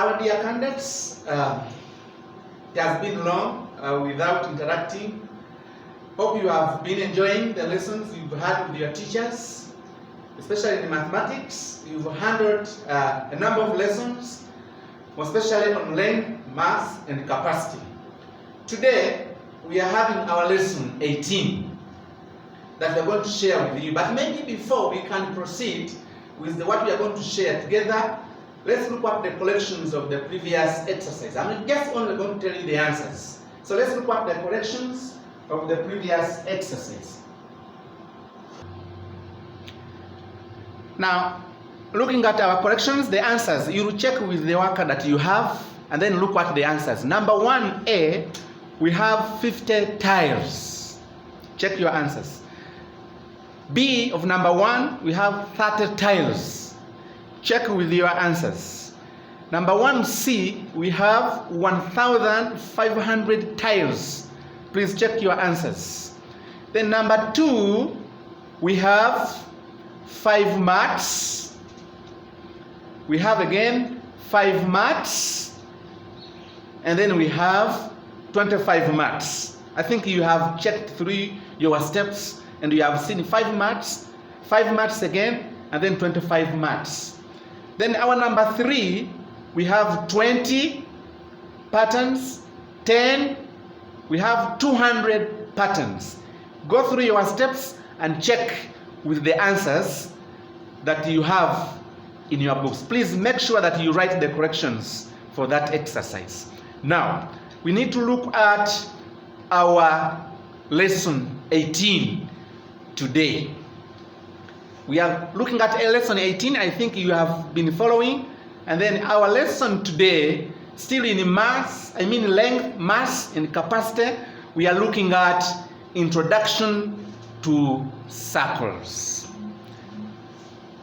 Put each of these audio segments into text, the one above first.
Our dear candidates, it has been long without interacting. Hope you have been enjoying the lessons you've had with your teachers, especially in mathematics. You've handled a number of lessons, especially on length, mass, and capacity. Today, we are having our lesson 18 that we're going to share with you. But maybe before we can proceed with what we are going to share together, let's look at the corrections of the previous exercise. I'm just only going to tell you the answers. So let's look at the corrections of the previous exercise. Now, looking at our corrections, the answers, you will check with the worker that you have and then look at the answers. Number 1A, we have 50 tiles. Check your answers. B of number 1, we have 30 tiles. Check with your answers. Number 1C, we have 1,500 tiles. Please check your answers. Then number 2, we have 5 mats. We have again 5 mats. And then we have 25 mats. I think you have checked through your steps and you have seen 5 mats again, and then 25 mats. Then our number 3, we have 20 patterns, 10, we have 200 patterns. Go through your steps and check with the answers that you have in your books. Please make sure that you write the corrections for that exercise. Now, we need to look at our lesson 18 today. We are looking at lesson 18. I think you have been following. And then our lesson today, still in length, mass, and capacity, we are looking at introduction to circles.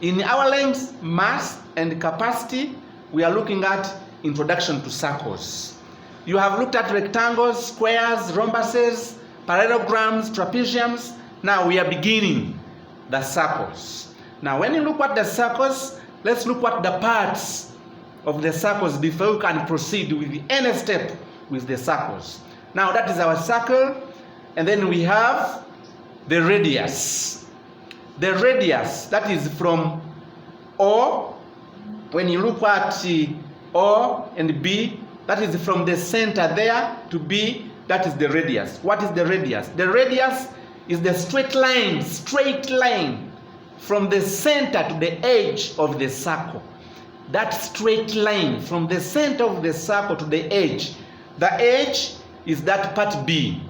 In our length, mass, and capacity, we are looking at introduction to circles. You have looked at rectangles, squares, rhombuses, parallelograms, trapeziums. Now we are beginning the circles. Now when you look at the circles, let's look at the parts of the circles before we can proceed with any step with the circles. Now that is our circle, and then we have the radius. The radius, that is from O. When you look at O and B, that is from the center there to B, that is the radius. What is the radius? The radius is the straight line from the center to the edge of the circle. That straight line from the center of the circle to the edge. The edge is that part B.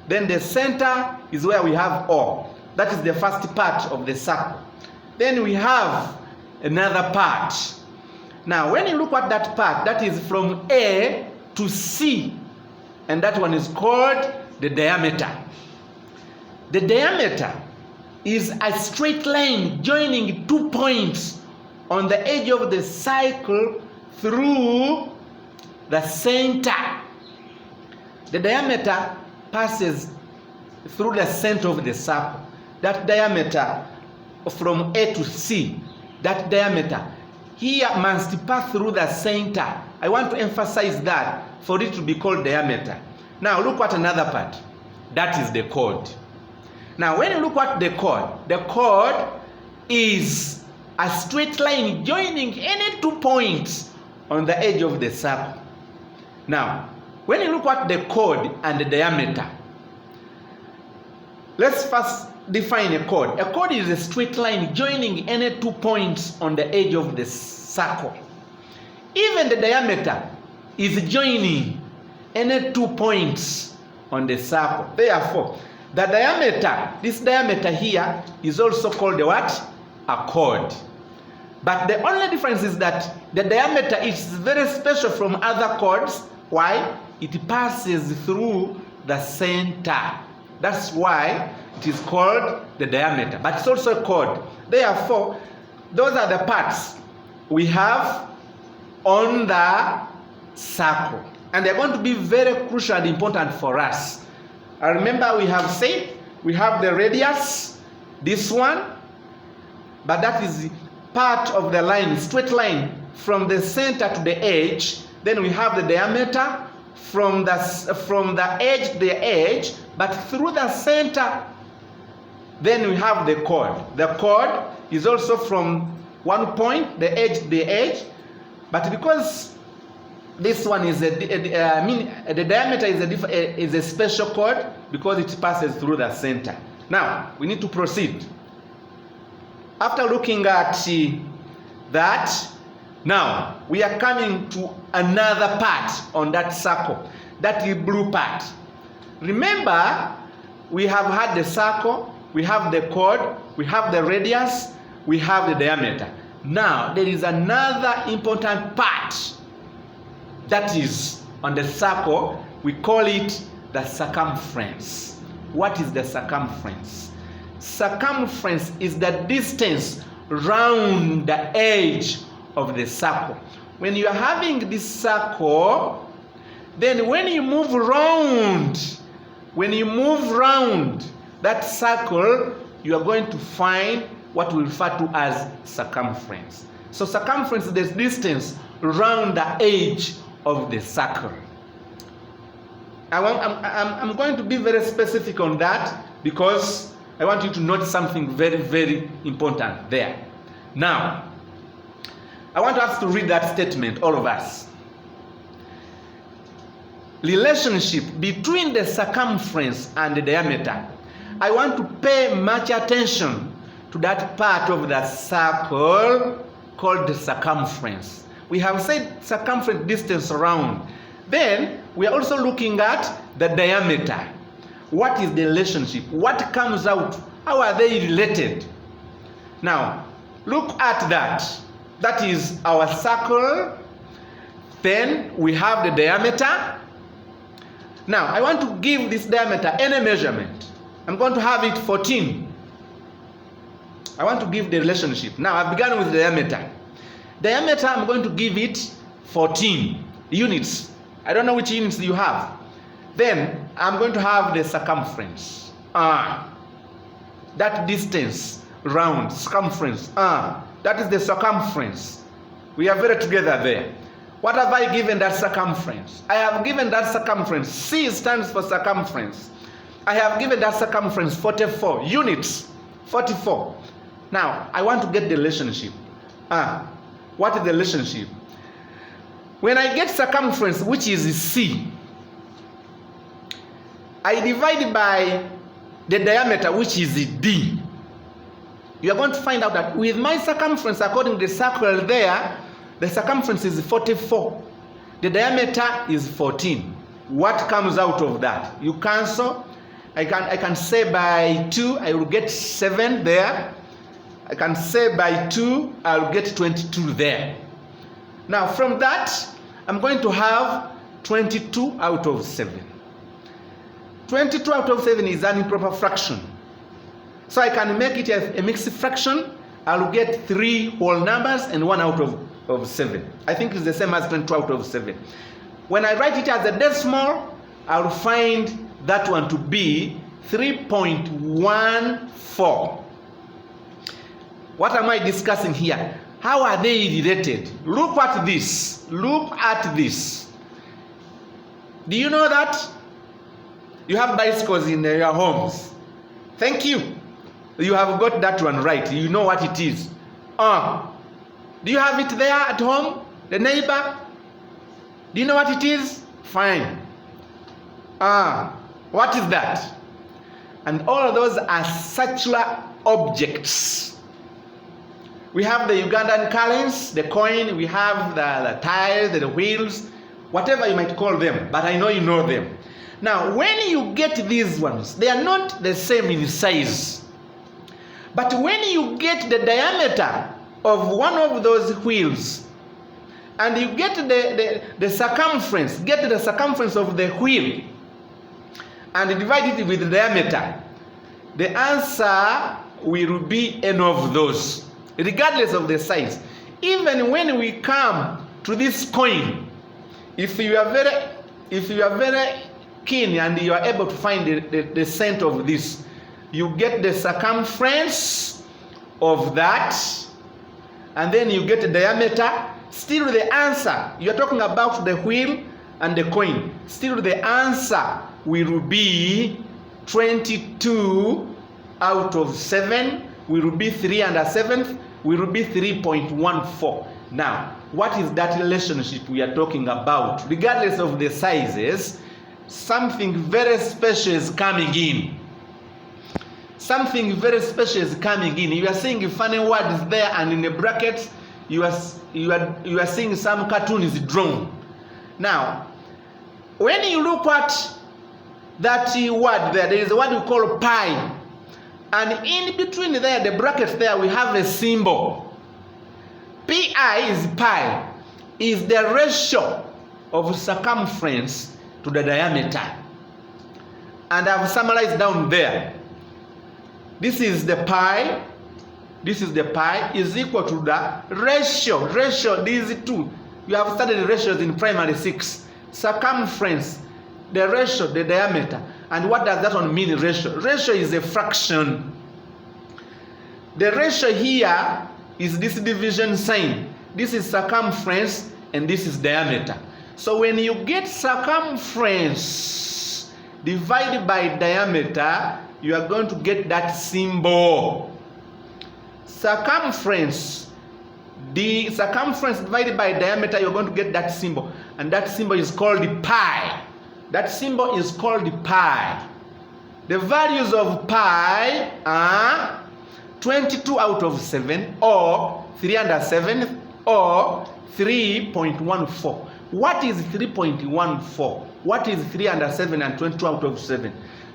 Then the center is where we have O. That is the first part of the circle. Then we have another part. Now, when you look at that part, that is from A to C, and that one is called the diameter. The diameter is a straight line joining 2 points on the edge of the circle through the center. The diameter passes through the center of the circle. That diameter from A to C, that diameter here must pass through the center. I want to emphasize that for it to be called diameter. Now look at another part. That is the chord. Now when you look at the chord is a straight line joining any 2 points on the edge of the circle. Now when you look at the chord and the diameter, let's first define a chord. A chord is a straight line joining any 2 points on the edge of the circle. Even the diameter is joining any 2 points on the circle. Therefore, the diameter, this diameter here, is also called what? A chord. But the only difference is that the diameter is very special from other chords. Why? It passes through the center. That's why it is called the diameter, but it's also a chord. Therefore, those are the parts we have on the circle, and they're going to be very crucial and important for us. I remember we have said we have the radius, this one, but that is part of the line, straight line from the center to the edge, then we have the diameter from the edge to the edge, but through the center, then we have the chord. The chord is also from one point, the edge to the edge, but because this one is the diameter is a special chord because it passes through the center. Now, we need to proceed. After looking at that, now we are coming to another part on that circle, that blue part. Remember, we have had the circle, we have the chord, we have the radius, we have the diameter. Now, there is another important part that is on the circle. We call it the circumference. What is the circumference? Circumference is the distance round the edge of the circle. When you are having this circle, then when you move round that circle, you are going to find what we refer to as circumference. So circumference is the distance around the edge of the circle. I'm going to be very specific on that because I want you to note something very, very important there. Now, I want us to read that statement, all of us. Relationship between the circumference and the diameter. I want to pay much attention to that part of the circle called the circumference. We have said circumference, distance around. Then we are also looking at the diameter. What is the relationship? What comes out? How are they related? Now, look at that. That is our circle. Then we have the diameter. Now, I want to give this diameter any measurement. I'm going to have it 14. I want to give the relationship. Now, I've begun with the diameter. Diameter, I'm going to give it 14 units. I don't know which units you have. Then, I'm going to have the circumference. That distance round, circumference. That is the circumference. We are very together there. What have I given that circumference? I have given that circumference. C stands for circumference. I have given that circumference 44 units. 44. Now, I want to get the relationship. What is the relationship? When I get circumference, which is C, I divide by the diameter, which is D. You are going to find out that with my circumference, according to the circle there, the circumference is 44. The diameter is 14. What comes out of that? You cancel. I can say by 2, I will get 7 there. I can say by 2, I'll get 22 there. Now, from that, I'm going to have 22 out of 7. 22 out of 7 is an improper fraction. So I can make it a mixed fraction. I'll get 3 whole numbers and 1 out of 7. I think it's the same as 22 out of 7. When I write it as a decimal, I'll find that one to be 3.14. What am I discussing here? How are they related? Look at this. Look at this. Do you know that? You have bicycles in your homes. Thank you. You have got that one right. You know what it is. Do you have it there at home? The neighbor? Do you know what it is? Fine. What is that? And all of those are circular objects. We have the Ugandan currency, the coin, we have the tires, the wheels, whatever you might call them, but I know you know them. Now, when you get these ones, they are not the same in size. But when you get the diameter of one of those wheels, and you get the circumference, get the circumference of the wheel, and divide it with the diameter, the answer will be any of those, regardless of the size. Even when we come to this coin, if you are very keen and you are able to find the center of this, you get the circumference of that and then you get a diameter. Still the answer, you are talking about the wheel and the coin. Still the answer will be 22 out of 7, will be 3 and a seventh, will be 3.14. Now, what is that relationship we are talking about? Regardless of the sizes, something very special is coming in. Something very special is coming in. You are seeing funny words there, and in the brackets, you are seeing some cartoons drawn. Now, when you look at that word there is a word we call pi. And in between there, the brackets there, we have a symbol. Pi is pi, is the ratio of circumference to the diameter. And I've summarized down there. This is the pi. This is the pi is equal to the ratio. These two. You have studied ratios in primary 6. Circumference, the ratio, the diameter. And what does that one mean, ratio? Ratio is a fraction. The ratio here is this division sign. This is circumference and this is diameter. So when you get circumference divided by diameter, you are going to get that symbol. Circumference, the circumference divided by diameter, you're going to get that symbol. And that symbol is called the pi. That symbol is called the pi. The values of pi are 22 out of 7, or 3 and a seventh, or 3.14. What is 3.14? What is 3 and a 7 and 22 out of 7?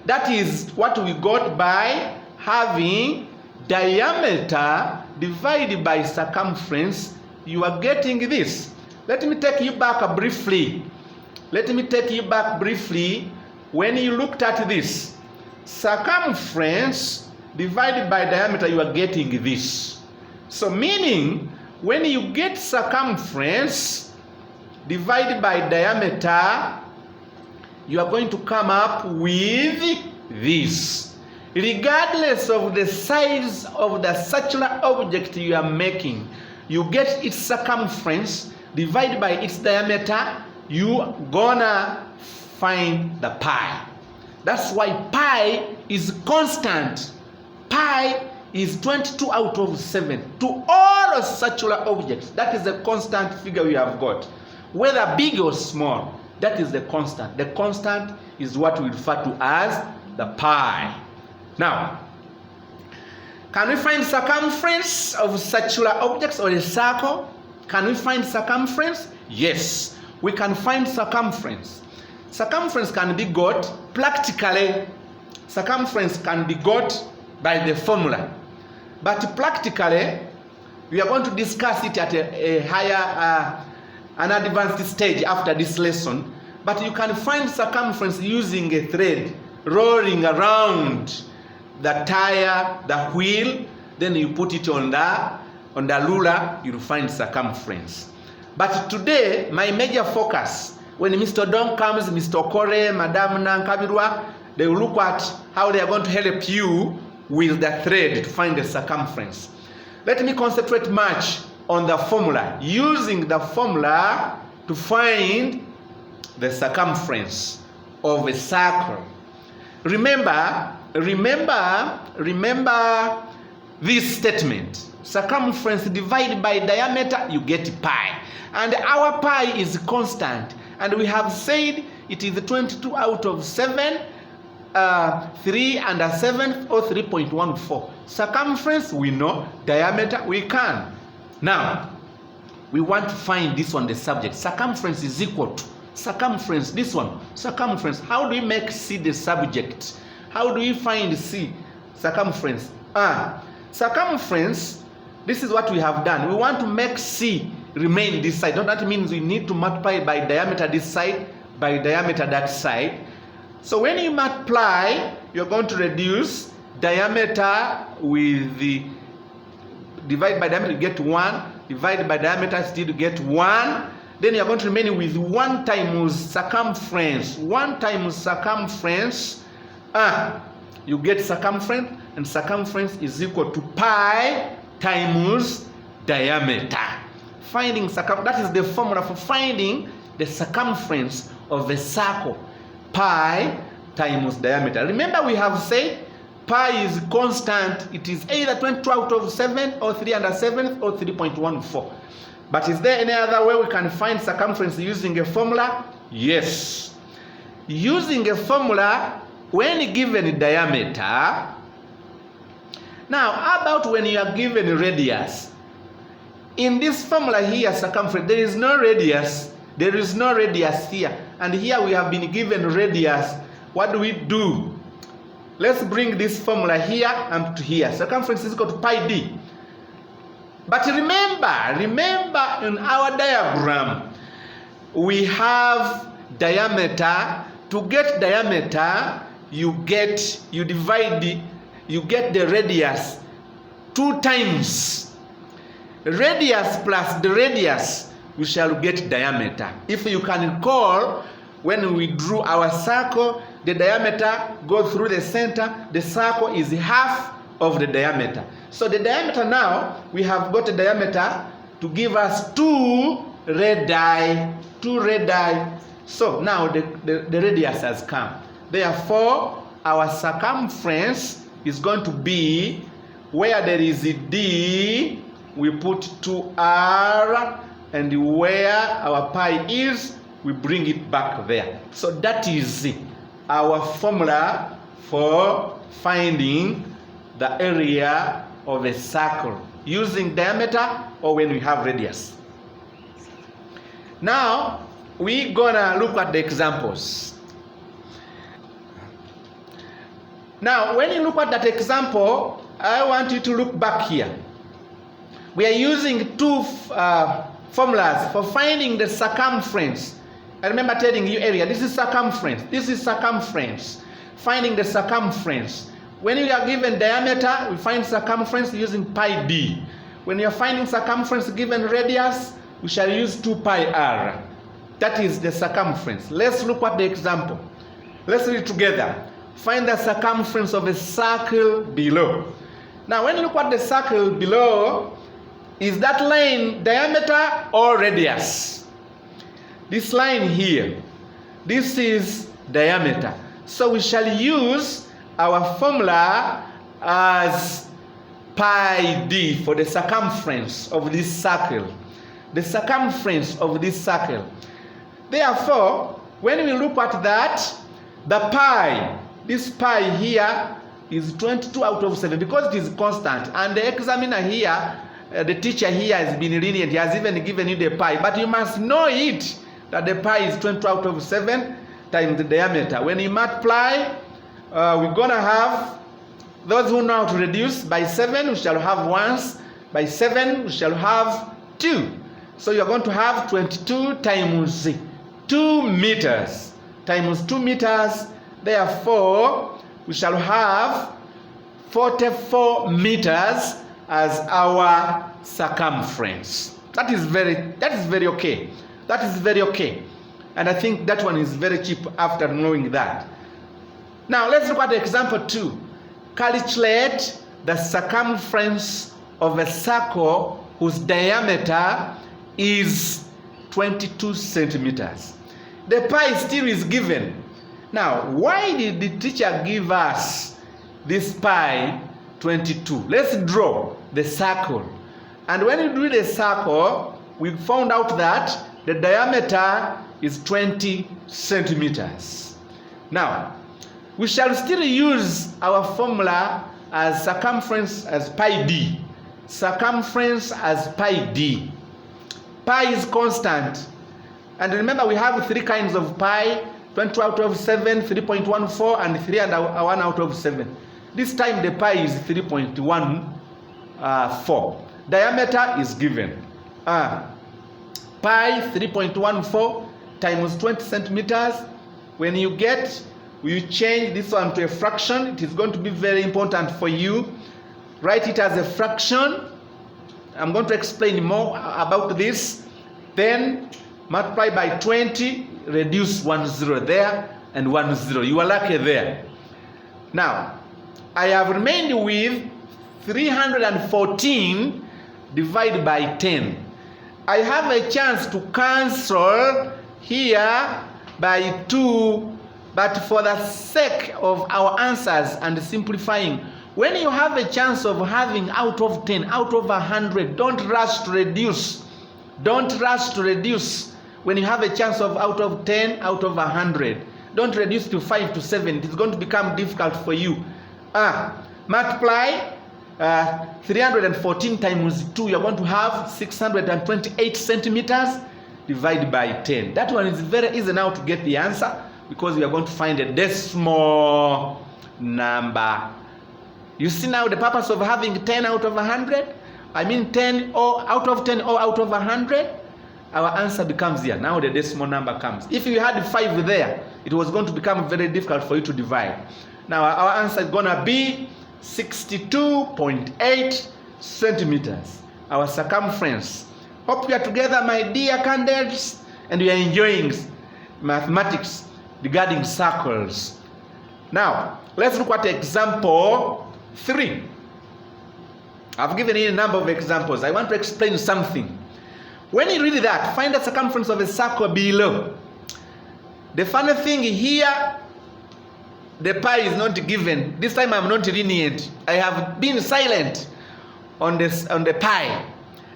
That is what we got by having diameter divided by circumference. You are getting this. Let me take you back briefly. When you looked at this, circumference divided by diameter, you are getting this. So meaning, when you get circumference divided by diameter, you are going to come up with this. Regardless of the size of the circular object you are making, you get its circumference divided by its diameter, you gonna find the pi. That's why pi is constant. Pi is 22 out of 7 to all circular objects. That is the constant figure we have got. Whether big or small, that is the constant. The constant is what we refer to as the pi. Now, can we find circumference of circular objects or a circle? Can we find circumference? Yes, we can find circumference. Circumference can be got practically. Circumference can be got by the formula. But practically, we are going to discuss it at a higher, an advanced stage after this lesson. But you can find circumference using a thread rolling around the tire, the wheel, then you put it on the ruler, you'll find circumference. But today, my major focus, when Mr. Don comes, Mr. Okore, Madam Nankabirwa, they will look at how they are going to help you with the thread to find the circumference. Let me concentrate much on the formula, using the formula to find the circumference of a circle. Remember this statement. Circumference divided by diameter, you get pi. And our pi is constant. And we have said it is 22 out of 7, 3 and a seventh, or 3.14. Circumference, we know. Diameter, we can. Now, we want to find this one, the subject. Circumference is equal to circumference, this one, circumference. How do we make C the subject? How do we find C? Circumference. Circumference, this is what we have done. We want to make C remain this side. That means we need to multiply by diameter this side, by diameter that side. So when you multiply, you're going to reduce diameter with the divide by diameter, you get 1. Divide by diameter, still you get 1. Then you're going to remain with 1 times circumference. 1 times circumference, you get circumference, and circumference is equal to pi times diameter. That is the formula for finding the circumference of a circle. Pi times diameter. Remember, we have said pi is constant. It is either 22 out of 7 or 3/7 or 3.14. But is there any other way we can find circumference using a formula? Yes. Using a formula, when given a diameter. Now, how about when you are given a radius? In this formula here, circumference, there is no radius. There is no radius here. And here we have been given radius. What do? Let's bring this formula here and to here. Circumference is equal to pi d. But remember in our diagram, we have diameter. To get diameter, you get the radius 2 times. Radius plus the radius, we shall get diameter. If you can recall, when we drew our circle, the diameter goes through the center. The circle is half of the diameter. So the diameter now, we have got a diameter to give us 2 radii. So now the radius has come. Therefore, our circumference is going to be, where there is a d, we put 2r, and where our pi is, we bring it back there. So that is our formula for finding the area of a circle using diameter or when we have radius. Now we're gonna look at the examples. Now when you look at that example, I want you to look back here. We are using 2 formulas for finding the circumference. I remember telling you earlier, this is circumference. This is circumference. Finding the circumference. When you are given diameter, we find circumference using pi d. When you are finding circumference given radius, we shall use 2 pi r. That is the circumference. Let's look at the example. Let's read together. Find the circumference of a circle below. Now, when you look at the circle below, is that line diameter or radius? This line here, this is diameter. So we shall use our formula as pi d for the circumference of this circle. The circumference of this circle. Therefore, when we look at that, the pi, this pi here is 22 out of 7 because it is constant. And the examiner here, the teacher here has been lenient. He has even given you the pi. But you must know it, that the pi is 22 out of 7 times the diameter. When you multiply, we're going to have, those who know how to reduce, by 7 we shall have 1s. By 7 we shall have 2. So you're going to have 22 times 2 meters. Times 2 meters. Therefore, we shall have 44 meters as our circumference. That is very okay. That is very okay. And I think that one is very cheap after knowing that. Now let's look at the example 2. Calculate the circumference of a circle whose diameter is 22 centimeters. The pi still is given. Now, why did the teacher give us this pi 22? Let's draw the circle. And when you do the circle, we found out that the diameter is 20 centimeters. Now, we shall still use our formula as circumference as pi d. Circumference as pi d. Pi is constant. And remember, we have 3 kinds of pi: 22 out of 7, 3.14, and 3 and 1 out of 7. This time the pi is 3.14. Diameter is given. Pi 3.14 times 20 centimeters. When you change this one to a fraction, it is going to be very important for you. Write it as a fraction. I'm going to explain more about this. Then multiply by 20, reduce 1 0 there and 1 0. You are lucky there. Now, I have remained with 314 divide by 10. I have a chance to cancel here by 2, but for the sake of our answers and simplifying, when you have a chance of having out of 10, out of 100, don't rush to reduce. Don't rush to reduce. When you have a chance of out of 10, out of 100, don't reduce to 5 to 7. It's going to become difficult for you. Multiply 314 times 2. You're going to have 628 centimeters. Divide by 10. That one is very easy now to get the answer, because we are going to find a decimal number. You see now the purpose of having 10 out of 100? I mean 10 or out of 10 or out of 100? Our answer becomes here. Now the decimal number comes. If you had 5 there, it was going to become very difficult for you to divide. Now our answer is going to be 62.8 centimeters. Our circumference. Hope you are together, my dear candidates, and we are enjoying mathematics regarding circles. Now, let's look at example 3. I've given you a number of examples. I want to explain something. When you read that, find the circumference of a circle below. The funny thing here, the pi is not given. This time I'm not reading it. I have been silent on the pi.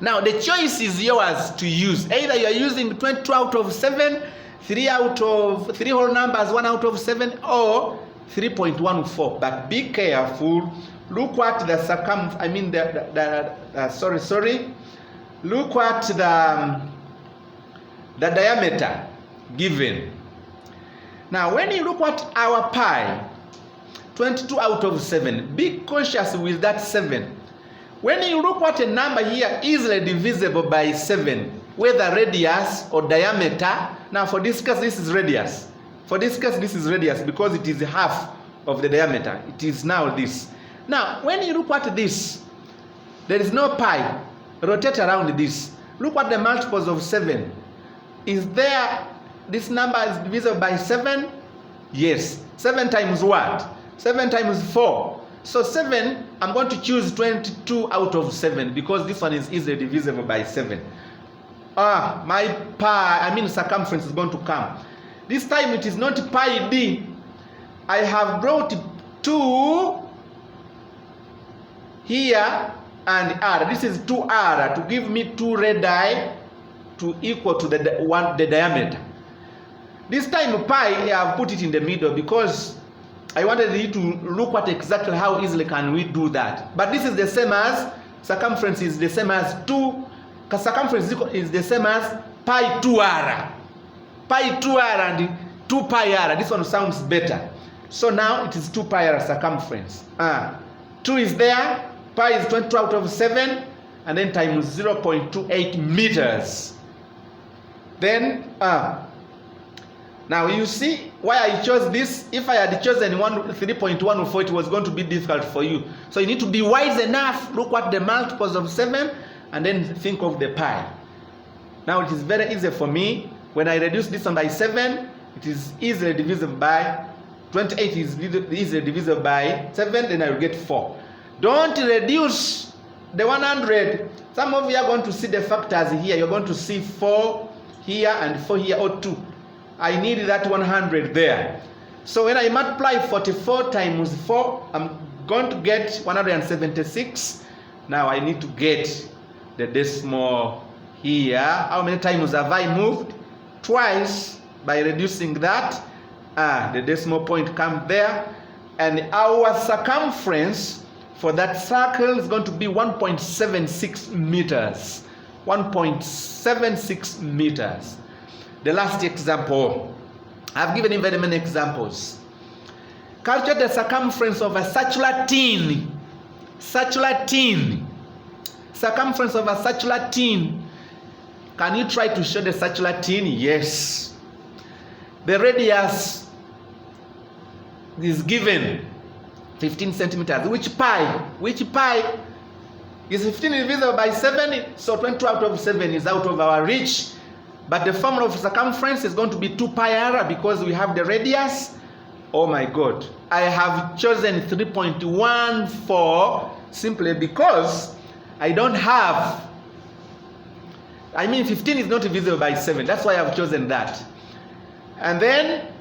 Now the choice is yours to use. Either you are using 22 out of 7, 3 whole numbers, 1 out of 7, or 3.14. But be careful. Look at the Look at the diameter given. Now when you look at our pi, 22 out of 7, be cautious with that 7. When you look at a number here easily divisible by 7, whether radius or diameter. Now for this case this is radius. For this case this is radius because it is half of the diameter. It is now this. Now when you look at this, there is no pi. Rotate around this. Look at the multiples of 7. Is there, this number is divisible by 7? Yes. 7 times what? 7 times 4. So 7, I'm going to choose 22 out of 7 because this one is easily divisible by 7. My pi, circumference is going to come. This time it is not pi d. I have brought 2 here and r. This is 2r to give me 2 radii to equal to the diameter. This time pi, I have put it in the middle because I wanted you to look at exactly how easily can we do that. But this is the same as, circumference is the same as 2, circumference is the same as pi 2r. Pi 2r and 2 pi r. This one sounds better. So now it is 2 pi r circumference. 2 is there, pi is 22 out of 7, and then times 0.28 meters. Then, now you see why I chose this. If I had chosen 3.104, it was going to be difficult for you. So you need to be wise enough, look at the multiples of 7, and then think of the pi. Now it is very easy for me. When I reduce this one by 7, it is easily divisible by 28 is easily divisible by 7, then I will get 4. Don't reduce the 100. Some of you are going to see the factors here. You're going to see 4 here and 4 here, or 2. I need that 100 there. So when I multiply 44 times 4, I'm going to get 176. Now I need to get the decimal here. How many times have I moved? Twice. By reducing that, the decimal point comes there. And our circumference for that circle is going to be 1.76 meters. 1.76 meters. The last example. I've given you very many examples. Calculate the circumference of a circular tin. Circular tin. Circumference of a circular tin. Can you try to show the circular tin? Yes. The radius is given 15 centimeters. Which pi? Which pi? Is 15 divisible by 7? So 22 out of 7 is out of our reach. But the formula of circumference is going to be 2 pi r because we have the radius. Oh my God. I have chosen 3.14 simply because I don't have I mean 15 is not divisible by 7. That's why I've chosen that. And then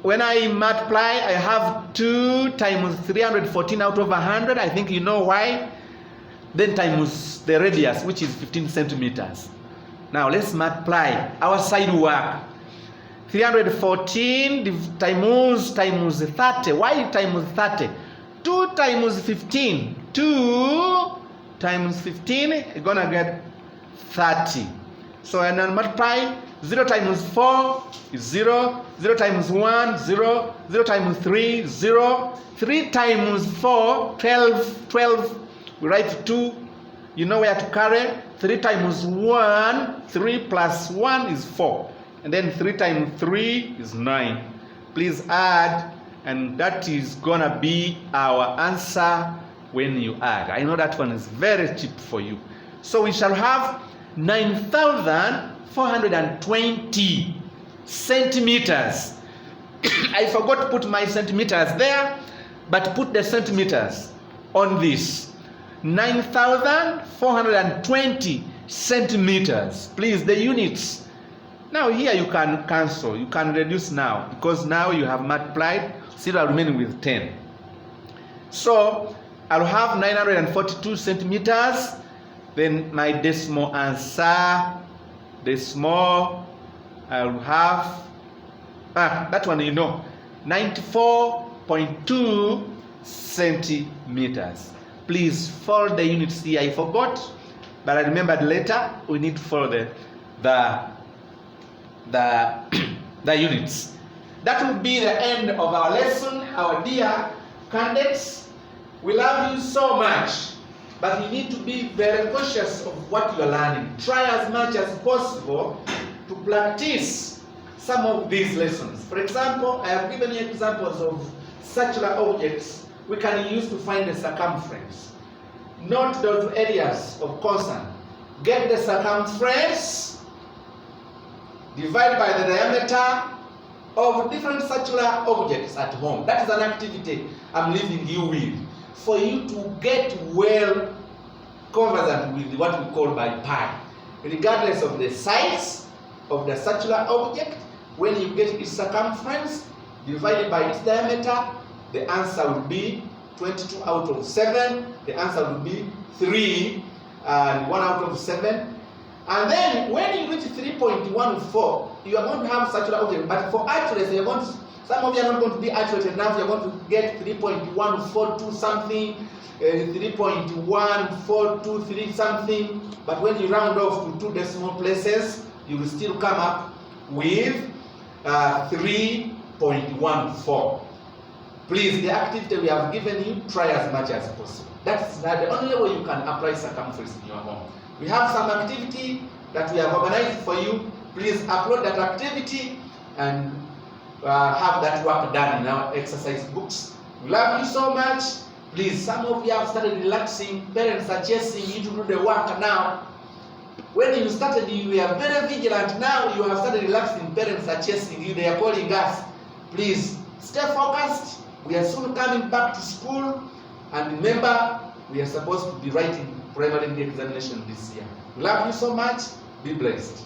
when I multiply, I have 2 times 314 out of 100. I think you know why. Then times the radius, which is 15 centimeters. Now let's multiply. Our side work. 314 times 30. Why times 30? 2 times 15. 2 times 15, you're going to get 30. So and then multiply. 0 times 4 is 0. 0 times 1, 0. 0 times 3, 0. 3 times 4, 12. 12. We write 2. You know where to carry. 3 times 1, 3 plus 1 is 4. And then 3 times 3 is 9. Please add, and that is going to be our answer when you add. I know that one is very cheap for you. So we shall have 9,420 centimeters. I forgot to put my centimeters there, but put the centimeters on this. 9,420 centimeters. Please, the units. Now here you can cancel. You can reduce now, because now you have multiplied. Still remaining with 10. So I'll have 942 centimeters. Then my decimal answer, decimal, I'll have, that one you know, 94.2 centimeters. Please follow the units here. I forgot, but I remembered later. We need to follow the units. That will be the end of our lesson, our dear candidates. We love you so much, but you need to be very cautious of what you are learning. Try as much as possible to practice some of these lessons. For example, I have given you examples of circular objects we can use to find the circumference. Note those areas of concern. Get the circumference, divide by the diameter of different circular objects at home. That is an activity I'm leaving you with, for you to get well conversant with what we call by pi. Regardless of the size of the circular object, when you get its circumference divided by its diameter, the answer will be 22 out of 7. The answer will be 3 and 1 out of 7. And then when you reach 3.14, you are going to have circular object. But for accuracy, you're going to, some of you are not going to be accurate enough. You're going to get 3.142 something, 3.1423 something. But when you round off to 2 decimal places, you will still come up with 3.14. Please, the activity we have given you, try as much as possible. That's the only way you can apply circumference in your home. We have some activity that we have organized for you. Please upload that activity and have that work done in our exercise books. We love you so much. Please, some of you have started relaxing. Parents are chasing you to do the work now. When you started, you were very vigilant. Now you have started relaxing. Parents are chasing you. They are calling us. Please, stay focused. We are soon coming back to school. And remember, we are supposed to be writing primary examination this year. We love you so much. Be blessed.